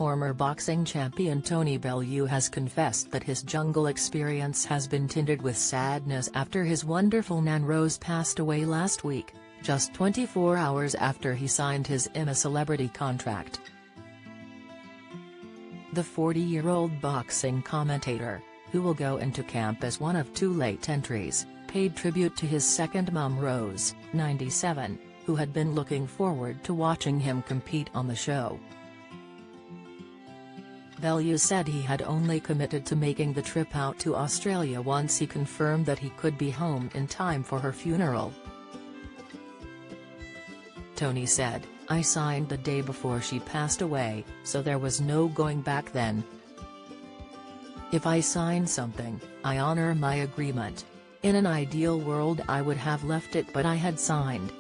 Former boxing champion Tony Bellew has confessed that his jungle experience has been tinted with sadness after his wonderful nan Rose passed away last week, just 24 hours after he signed his I'm a Celebrity contract. The 40-year-old boxing commentator, who will go into camp as one of two late entries, paid tribute to his second mum Rose, 97, who had been looking forward to watching him compete on the show. Bellew said he had only committed to making the trip out to Australia once he confirmed that he could be home in time for her funeral. Tony said, "I signed the day before she passed away, so there was no going back then. If I sign something, I honor my agreement. In an ideal world I would have left it, but I had signed.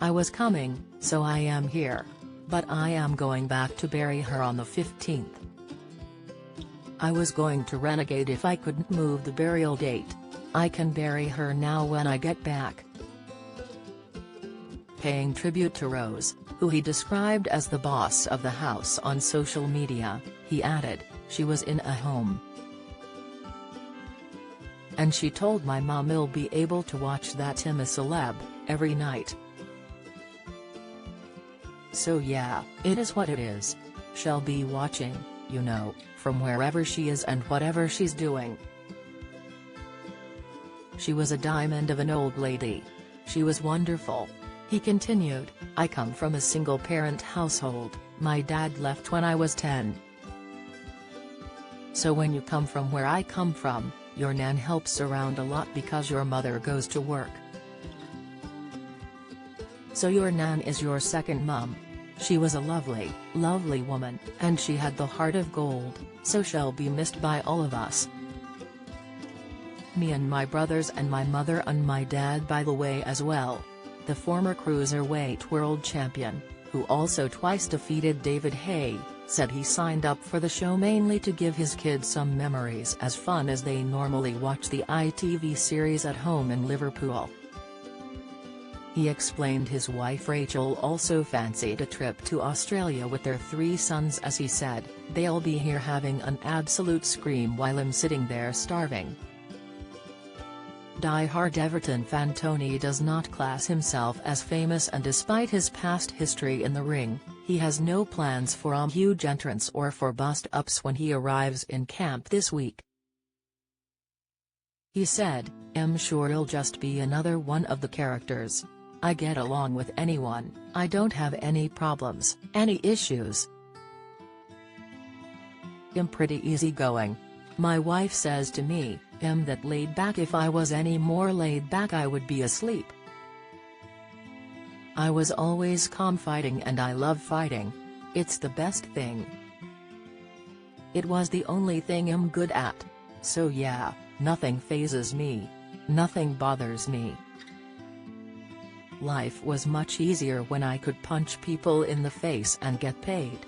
I was coming, so I am here. But I am going back to bury her on the 15th. I was going to renegade if I couldn't move the burial date. I can bury her now when I get back." Paying tribute to Rose, who he described as the boss of the house on social media, he added, "She was in a home. And she told my mom I'll be able to watch that I'm a Celeb every night. So yeah, it is what it is. She'll be watching, you know, from wherever she is and whatever she's doing. She was a diamond of an old lady. She was wonderful." He continued, "I come from a single-parent household, my dad left when I was 10. So when you come from where I come from, your nan helps around a lot because your mother goes to work. So your nan is your second mum. She was a lovely, lovely woman, and she had the heart of gold, so she'll be missed by all of us. Me and my brothers and my mother and my dad by the way as well." The former cruiserweight world champion, who also twice defeated David Haye, said he signed up for the show mainly to give his kids some memories as fun as they normally watch the ITV series at home in Liverpool. He explained his wife Rachel also fancied a trip to Australia with their 3 sons as he said, "They'll be here having an absolute scream while I'm sitting there starving." Die-hard Everton fan Tony does not class himself as famous, and despite his past history in the ring, he has no plans for a huge entrance or for bust-ups when he arrives in camp this week. He said, "I'm sure it'll just be another one of the characters. I get along with anyone, I don't have any problems, any issues. I'm pretty easygoing. My wife says to me, I'm that laid back. If I was any more laid back I would be asleep. I was always calm fighting and I love fighting. It's the best thing. It was the only thing I'm good at. So yeah, nothing phases me. Nothing bothers me. Life was much easier when I could punch people in the face and get paid.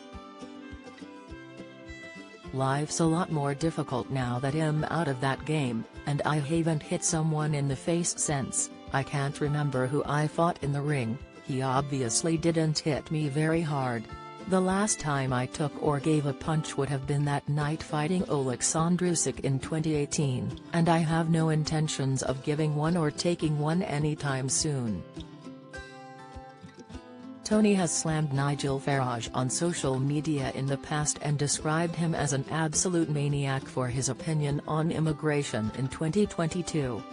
Life's a lot more difficult now that I'm out of that game, and I haven't hit someone in the face since. I can't remember who I fought in the ring. He obviously didn't hit me very hard. The last time I took or gave a punch would have been that night fighting Oleksandr Usyk in 2018, and I have no intentions of giving one or taking one anytime soon." Tony has slammed Nigel Farage on social media in the past and described him as an absolute maniac for his opinion on immigration in 2022.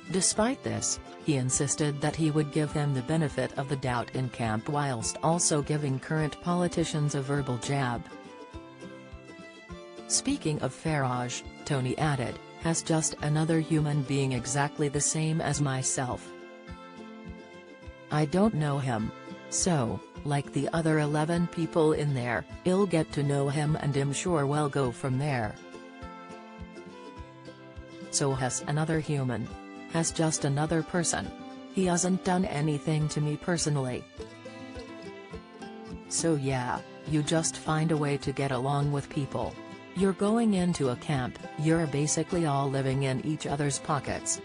Despite this, he insisted that he would give him the benefit of the doubt in camp whilst also giving current politicians a verbal jab. Speaking of Farage, Tony added, "Has just another human being exactly the same as myself. I don't know him. So, like the other 11 people in there, I'll get to know him and I'm sure we'll go from there. So has another human. Has just another person. He hasn't done anything to me personally. So yeah, you just find a way to get along with people. You're going into a camp, you're basically all living in each other's pockets.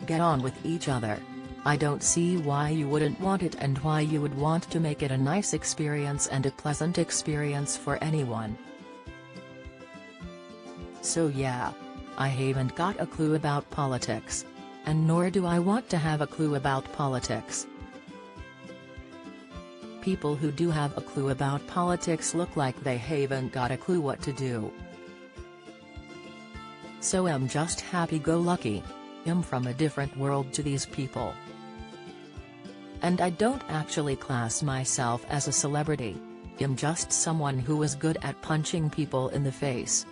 Get on with each other. I don't see why you wouldn't want it and why you would want to make it a nice experience and a pleasant experience for anyone. So yeah. I haven't got a clue about politics. And nor do I want to have a clue about politics. People who do have a clue about politics look like they haven't got a clue what to do. So I'm just happy-go-lucky. I'm from a different world to these people. And I don't actually class myself as a celebrity. I'm just someone who is good at punching people in the face.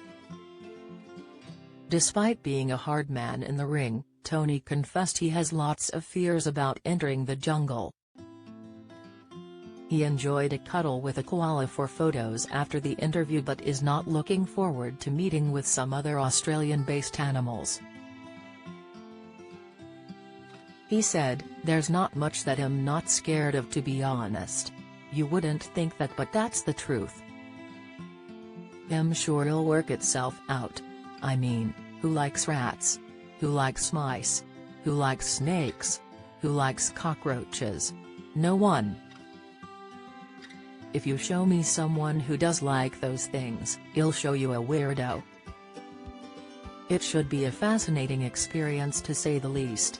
Despite being a hard man in the ring, Tony confessed he has lots of fears about entering the jungle. He enjoyed a cuddle with a koala for photos after the interview but is not looking forward to meeting with some other Australian-based animals. He said, "There's not much that I'm not scared of, to be honest. You wouldn't think that, but that's the truth. I'm sure it'll work itself out. I mean, who likes rats? Who likes mice? Who likes snakes? Who likes cockroaches? No one. If you show me someone who does like those things, I'll show you a weirdo." It should be a fascinating experience to say the least.